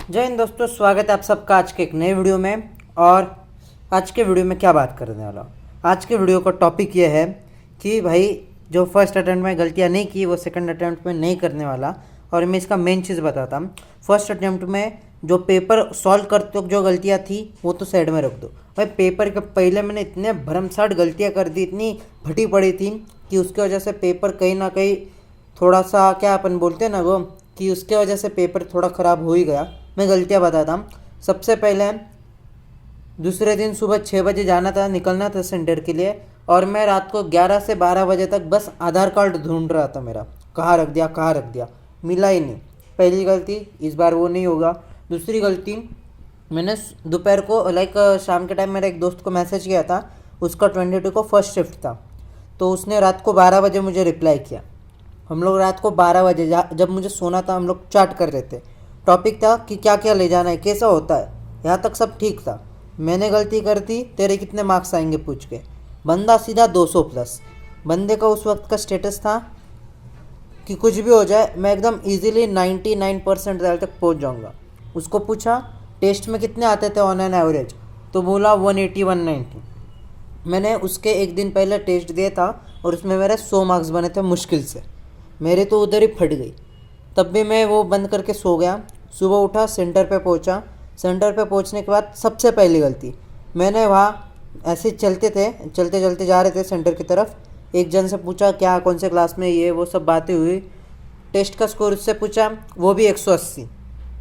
जय हिंद दोस्तों, स्वागत है आप सबका आज के एक नए वीडियो में। और आज के वीडियो में क्या बात करने वाला हूँ। आज के वीडियो का टॉपिक ये है कि भाई जो फर्स्ट अटेम्प्ट में गलतियाँ नहीं की वो सेकंड अटेम्प्ट में नहीं करने वाला। और मैं इसका मेन चीज़ बताता हूँ। फर्स्ट अटेम्प्ट में जो पेपर सॉल्व करते वक्त जो गलतियाँ थी वो तो साइड में रख दो भाई। पेपर के पहले मैंने इतने भरमसाठ गलतियाँ कर दी, इतनी फटी पड़ी थी कि उसकी वजह से पेपर कहीं ना कहीं थोड़ा सा क्या अपन बोलते हैं ना वो, कि उसके वजह से पेपर थोड़ा ख़राब हो ही गया। मैं गलतियाँ बताता हूँ। सबसे पहले दूसरे दिन सुबह 6 बजे जाना था, निकलना था सेंटर के लिए, और मैं रात को 11 से 12 बजे तक बस आधार कार्ड ढूंढ रहा था मेरा, कहाँ रख दिया, मिला ही नहीं। पहली गलती, इस बार वो नहीं होगा। दूसरी गलती, मैंने दोपहर को शाम के टाइम मेरे एक दोस्त को मैसेज किया था, उसका 22 को फर्स्ट शिफ्ट था, तो उसने रात को 12 बजे मुझे रिप्लाई किया। हम लोग रात को 12 बजे जब मुझे सोना था, हम लोग चैट कर रहे थे। टॉपिक था कि क्या क्या ले जाना है, कैसा होता है, यहाँ तक सब ठीक था। मैंने गलती कर दी, तेरे कितने मार्क्स आएंगे पूछ के। बंदा सीधा 200 प्लस। बंदे का उस वक्त का स्टेटस था कि कुछ भी हो जाए मैं एकदम इजीली 99% लेवल तक पहुँच जाऊँगा। उसको पूछा टेस्ट में कितने आते थे ऑन एन एवरेज, तो बोला 180 190। मैंने उसके एक दिन पहले टेस्ट दिया था और उसमें मेरे 100 मार्क्स बने थे मुश्किल से। मेरे तो उधर ही फट गई। तब भी मैं वो बंद करके सो गया। सुबह उठा, सेंटर पे पहुंचा। सेंटर पे पहुंचने के बाद सबसे पहली गलती, मैंने वहाँ ऐसे चलते चलते जा रहे थे सेंटर की तरफ। एक जन से पूछा क्या कौन से क्लास में, ये वो सब बातें हुई। टेस्ट का स्कोर उससे पूछा, वो भी 180।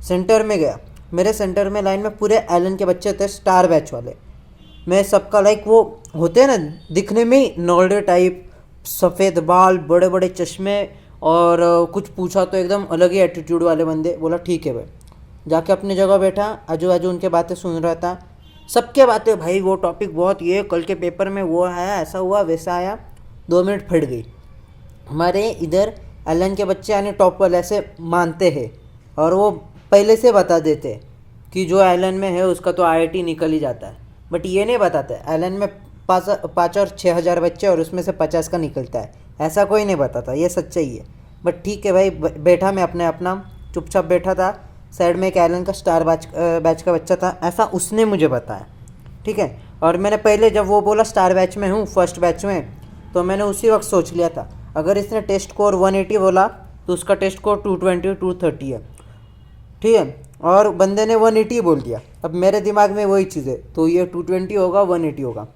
सेंटर में गया। मेरे सेंटर में लाइन में पूरे एलन के बच्चे थे, स्टार बैच वाले। मैं सबका वो होते हैं ना दिखने में ही नॉर्डे टाइप, सफ़ेद बाल, बड़े बड़े चश्मे, और कुछ पूछा तो एकदम अलग ही एटीट्यूड वाले बंदे। बोला ठीक है भाई। जाके अपनी जगह बैठा, आजू बाजू उनके बातें सुन रहा था। सबके बातें भाई, वो टॉपिक बहुत, ये कल के पेपर में वो आया, ऐसा हुआ वैसा आया। 2 मिनट फट गई। हमारे इधर एलन के बच्चे यानी टॉप वाले ऐसे मानते हैं, और वो पहले से बता देते कि जो एलन में है उसका तो IIT निकल ही जाता है। बट ये नहीं बताते एलन में 5 और 6 हज़ार बच्चे और उसमें से 50 का निकलता है, ऐसा कोई नहीं बताता। ये सच्चाई है। बट ठीक है भाई, बैठा मैं अपना चुपचाप बैठा था। साइड में एक एलन का स्टार बैच का बच्चा था, ऐसा उसने मुझे बताया। ठीक है। और मैंने पहले जब वो बोला स्टार बैच में हूँ, फर्स्ट बैच में, तो मैंने उसी वक्त सोच लिया था अगर इसने टेस्ट स्कोर 180 बोला तो उसका टेस्ट स्कोर 220 230 है। ठीक है। और बंदे ने 180 बोल दिया। अब मेरे दिमाग में वही चीज़ है, तो ये 220 होगा 180 होगा।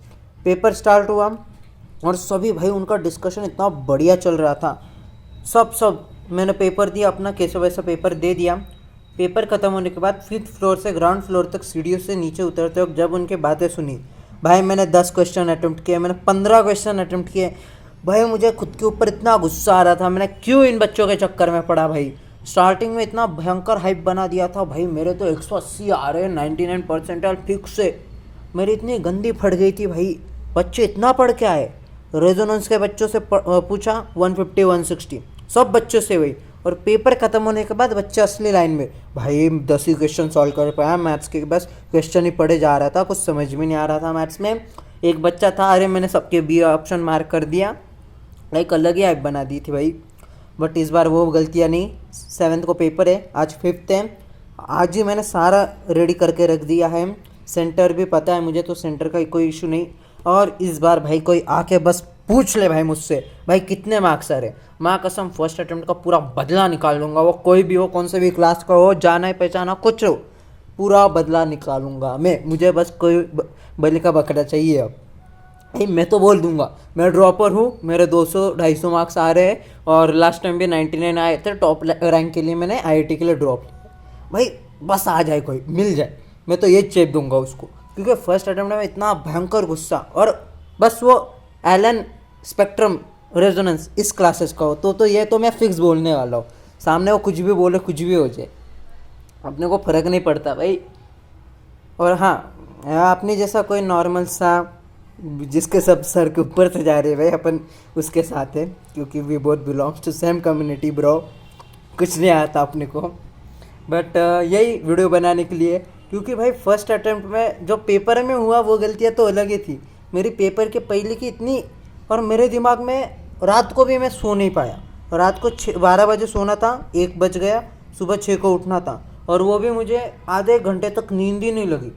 पेपर स्टार्ट हुआ और सभी भाई उनका डिस्कशन इतना बढ़िया चल रहा था। सब मैंने पेपर दिया अपना, कैसे वैसा पेपर दे दिया। पेपर ख़त्म होने के बाद 5th फ्लोर से ग्राउंड फ्लोर तक सीढ़ियों से नीचे उतरते वक्त जब उनके बातें सुनी, भाई मैंने 10 क्वेश्चन अटैम्प्ट किए, मैंने 15 क्वेश्चन अटैम्प्ट किए। भाई मुझे खुद के ऊपर इतना गुस्सा आ रहा था, मैंने क्यों इन बच्चों के चक्कर में पड़ा भाई। स्टार्टिंग में इतना भयंकर हाइप बना दिया था भाई, मेरे तो 180 आ रहे, 99 परसेंटाइल फिक्स से। मेरी इतनी गंदी फट गई थी भाई, बच्चे इतना पढ़ के आए। रेजोनेंस के बच्चों से पूछा 150 160, सब बच्चों से वही। और पेपर ख़त्म होने के बाद बच्चे असली लाइन में, भाई 10 ही क्वेश्चन सॉल्व कर पाया मैथ्स के, बस क्वेश्चन ही पढ़े जा रहा था, कुछ समझ में नहीं आ रहा था मैथ्स में। एक बच्चा था, अरे मैंने सबके बी ऑप्शन मार्क कर दिया, एक अलग ही ऐप बना दी थी भाई। बट इस बार वो गलतियाँ नहीं। 7th को पेपर है, आज 5th है। आज ही मैंने सारा रेडी करके रख दिया है। सेंटर भी पता है मुझे, तो सेंटर का कोई इशू नहीं। और इस बार भाई कोई आके बस पूछ ले भाई मुझसे, भाई कितने मार्क्स आ रहे, माँ कसम फर्स्ट अटेम्प्ट का पूरा बदला निकाल लूँगा। वो कोई भी हो, कौन से भी क्लास का हो, जाना है पहचाना कुछ हो, पूरा बदला निकालूंगा मैं। मुझे बस कोई बलि का बकरा चाहिए। अब भाई मैं तो बोल दूंगा मैं ड्रॉपर हूँ, मेरे 200-250 मार्क्स आ रहे हैं, और लास्ट टाइम भी 99 आए थे। टॉप रैंक के लिए मैंने IIT के लिए ड्रॉप किया। भाई बस आ जाए, कोई मिल जाए, मैं तो ये चेप दूंगा उसको। क्योंकि फर्स्ट अटेम्प्ट में इतना भयंकर गुस्सा, और बस वो एलन स्पेक्ट्रम रेजोनेंस इस क्लासेस का हो तो ये तो मैं फिक्स बोलने वाला हूँ। सामने वो कुछ भी बोले, कुछ भी हो जाए, अपने को फ़र्क नहीं पड़ता भाई। और हाँ, अपने जैसा कोई नॉर्मल सा जिसके सब सर के ऊपर से जा रहे हैं भाई, अपन उसके साथ है, क्योंकि we both belongs to same community bro. कुछ नहीं आता अपने को। बट यही वीडियो बनाने के लिए, क्योंकि भाई फर्स्ट अटेम्प्ट में जो पेपर में हुआ वो गलतियाँ तो अलग ही थी। मेरी पेपर के पहले की इतनी, और मेरे दिमाग में रात को भी मैं सो नहीं पाया। रात को 12 बजे सोना था, 1 बज गया, सुबह 6 को उठना था। और वो भी मुझे आधे घंटे तक नींद ही नहीं लगी।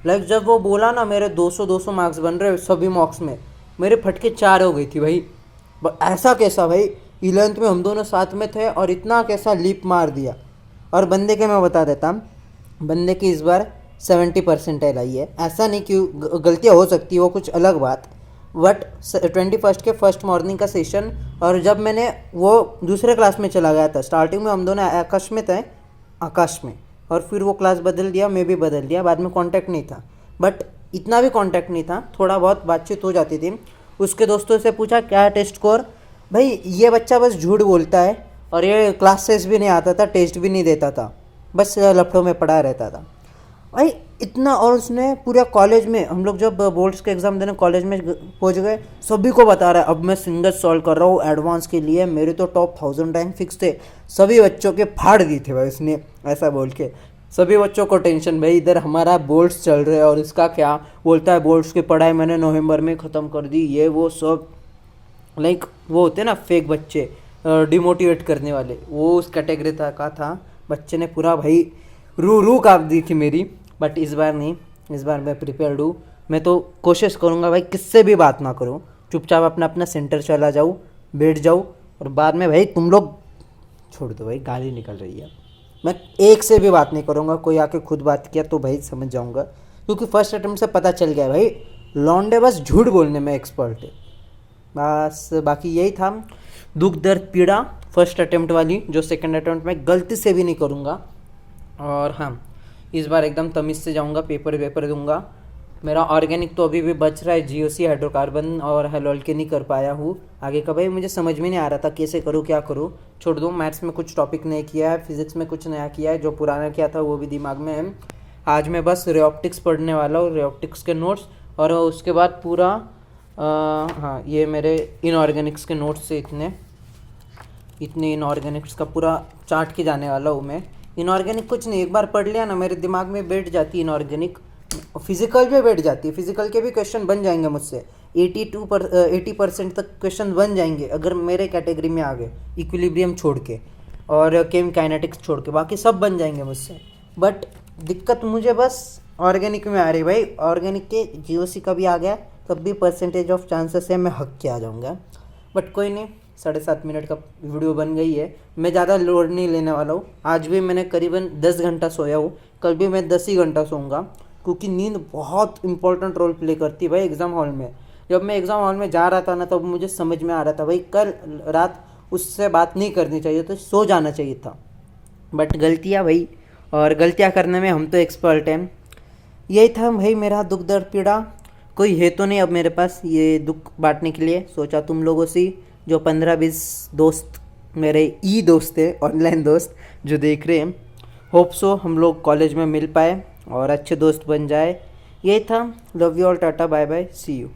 लाइक जब वो बोला ना मेरे 200 मार्क्स बन रहे सभी मॉक्स में, मेरे फटके 4 हो गई थी भाई। ऐसा कैसा भाई, 11th में हम दोनों साथ में थे और इतना कैसा लीप मार दिया। और बंदे के मैं बता देता हूँ, बंदे की इस बार 70 परसेंटाइल आई है। ऐसा नहीं कि गलतियाँ हो सकती है, वो कुछ अलग बात, बट 21st के फर्स्ट मॉर्निंग का सेशन, और जब मैंने वो दूसरे क्लास में चला गया था, स्टार्टिंग में हम दोनों आकाश में थे, आकाश में, और फिर वो क्लास बदल दिया, मैं भी बदल दिया, बाद में कांटेक्ट नहीं था, बट इतना भी कांटेक्ट नहीं था, थोड़ा बहुत बातचीत हो जाती थी। उसके दोस्तों से पूछा क्या टेस्ट स्कोर, भाई ये बच्चा बस झूठ बोलता है, और ये क्लासेस भी नहीं आता था, टेस्ट भी नहीं देता था, बस लफड़ों में पड़ा रहता था भाई इतना। और उसने पूरा कॉलेज में, हम लोग जब बोर्ड्स के एग्ज़ाम देने कॉलेज में पहुंच गए, सभी को बता रहा है अब मैं सिंगल सॉल्व कर रहा हूँ एडवांस के लिए, मेरे तो टॉप 1000 रैंक फिक्स थे। सभी बच्चों के फाड़ दी थे भाई उसने, ऐसा बोल के। सभी बच्चों को टेंशन, भाई इधर हमारा बोर्ड्स चल रहे हैं और इसका क्या बोलता है, बोर्ड्स की पढ़ाई मैंने नवंबर में ख़त्म कर दी, ये वो सब। लाइक वो होते ना फेक बच्चे, डिमोटिवेट करने वाले, वो उस कैटेगरी का था। बच्चे ने पूरा भाई रू काँप दी थी मेरी। बट इस बार नहीं, इस बार मैं प्रिपेयर्ड हूँ। मैं तो कोशिश करूँगा भाई किससे भी बात ना करूँ, चुपचाप अपना अपना सेंटर चला जाऊँ, बैठ जाऊँ, और बाद में भाई तुम लोग छोड़ दो भाई, गाली निकल रही है। मैं एक से भी बात नहीं करूँगा, कोई आके खुद बात किया तो भाई समझ जाऊँगा, क्योंकि फर्स्ट अटेम्प्ट से पता चल गया भाई लौंडे बस झूठ बोलने में एक्सपर्ट है। बस बाकी यही था, दुख दर्द पीड़ा फर्स्ट अटेम्प्ट वाली, जो सेकंड अटेम्प्ट में गलती से भी नहीं करूँगा। और हाँ, इस बार एकदम तमीज़ से जाऊँगा, पेपर दूंगा। मेरा ऑर्गेनिक तो अभी भी बच रहा है, जीओसी, हाइड्रोकार्बन और हेलोल के नहीं कर पाया हूँ। आगे का भाई मुझे समझ में नहीं आ रहा था कैसे करूँ, क्या करूँ, छोड़ दूँ। मैथ्स में कुछ टॉपिक नया किया है, फिजिक्स में कुछ नया किया है, जो पुराना किया था वो भी दिमाग में है। आज मैं बस रेऑप्टिक्स पढ़ने वाला हूँ, रेऑप्टिक्स के नोट्स, और उसके बाद पूरा हाँ ये मेरे इनऑर्गेनिक्स के नोट्स से इतने इनऑर्गेनिक्स का पूरा चार्ट के जाने वाला हूँ मैं। इनऑर्गेनिक कुछ नहीं, एक बार पढ़ लिया ना मेरे दिमाग में बैठ जाती है इनऑर्गेनिक। फिजिकल भी बैठ जाती है, फिजिकल के भी क्वेश्चन बन जाएंगे मुझसे, 80% तक क्वेश्चन बन जाएंगे अगर मेरे कैटेगरी में आ गए, इक्विलिब्रियम छोड़ के और केम काइनेटिक्स छोड़ के, बाकी सब बन जाएंगे मुझसे। बट दिक्कत मुझे बस ऑर्गेनिक में आ रही भाई। ऑर्गेनिक के जीओसी का भी आ गया तब भी परसेंटेज ऑफ चांसेस है मैं हक के आ जाऊँगा। बट कोई नहीं, 7.5 मिनट का वीडियो बन गई है, मैं ज़्यादा लोड नहीं लेने वाला हूँ। आज भी मैंने करीबन 10 घंटा सोया हूँ, कल भी मैं 10 ही घंटा सोऊंगा, क्योंकि नींद बहुत इंपॉर्टेंट रोल प्ले करती है भाई एग्ज़ाम हॉल में। जब मैं एग्ज़ाम हॉल में जा रहा था ना, तब मुझे समझ में आ रहा था भाई कल रात उससे बात नहीं करनी चाहिए, तो सो जाना चाहिए था। बट गलतियाँ भाई, और गलतियाँ करने में हम तो एक्सपर्ट हैं। यही था भाई मेरा दुख दर्द पीड़ा। कोई है तो नहीं अब मेरे पास ये दुख बांटने के लिए, सोचा तुम लोगों से, जो 15-20 दोस्त मेरे दोस्त है, ऑनलाइन दोस्त जो देख रहे हैं, होप सो हम लोग कॉलेज में मिल पाए और अच्छे दोस्त बन जाए। यही था, love you all, tata bye bye, see you.